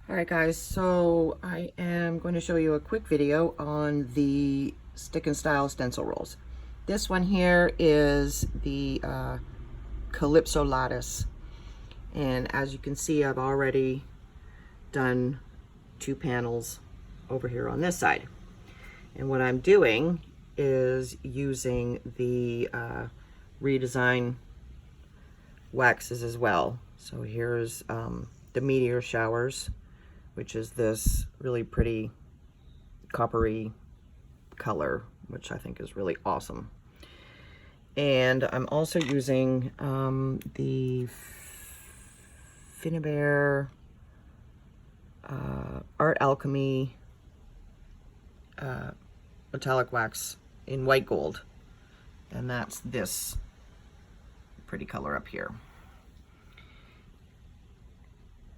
Alright guys, so I am going to show you a quick video on the Stick and Style Stencil Rolls. This one here is the Calypso Lattice, and as you can see, I've already done 2 panels over here on this side. And what I'm doing is using the Redesign waxes as well. So here's the meteor showers, which is this really pretty coppery color, which I think is really awesome. And I'm also using the Finnabair Art Alchemy metallic wax in white gold, and that's this pretty color up here.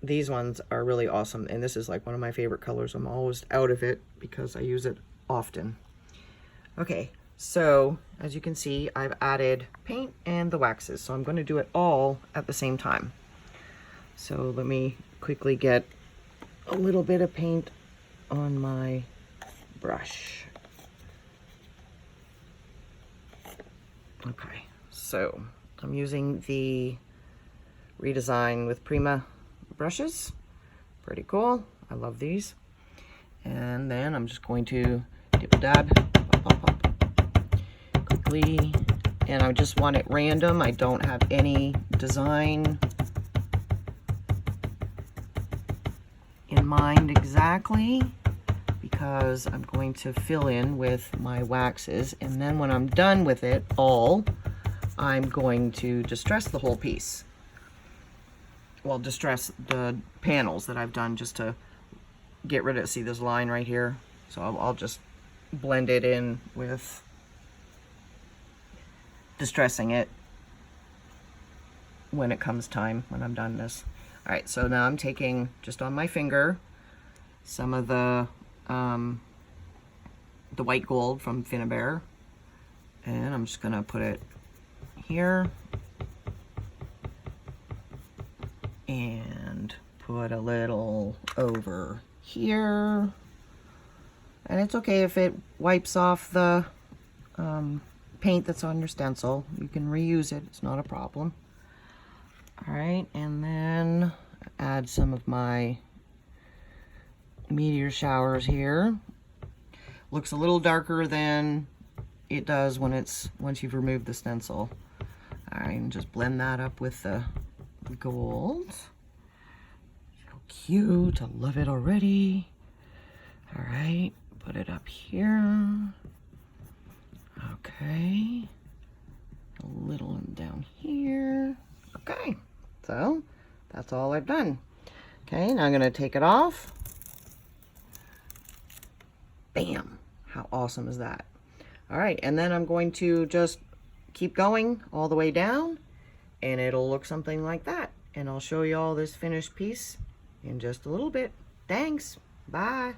These ones are really awesome, and this is like one of my favorite colors. I'm always out of it because I use it often. Okay, so as you can see, I've added paint and the waxes, so I'm going to do it all at the same time. So let me quickly get a little bit of paint on my brush. Okay, so I'm using the Redesign with Prima brushes. Pretty cool. I love these. And then I'm just going to dip a dab, pop, pop, pop, quickly. And I just want it random. I don't have any design in mind exactly, because I'm going to fill in with my waxes, and then when I'm done with it all, I'm going to distress the whole piece. Well, distress the panels that I've done just to get rid of, see this line right here? So I'll just blend it in with distressing it when it comes time, when I'm done this. All right, so now I'm taking, just on my finger, some of the white gold from Finnabair, and I'm just gonna put it here and put a little over here. And it's okay if it wipes off the paint that's on your stencil. You can reuse it, it's not a problem. All right, and then add some of my meteor showers here. Looks a little darker than it does once you've removed the stencil. All right, and just blend that up with the gold. So cute, I love it already. All right, put it up here. Okay, a little down here. Okay, so that's all I've done. Okay, now I'm gonna take it off. Bam, how awesome is that? All right, and then I'm going to just keep going all the way down, and it'll look something like that. And I'll show you all this finished piece in just a little bit. Thanks, bye.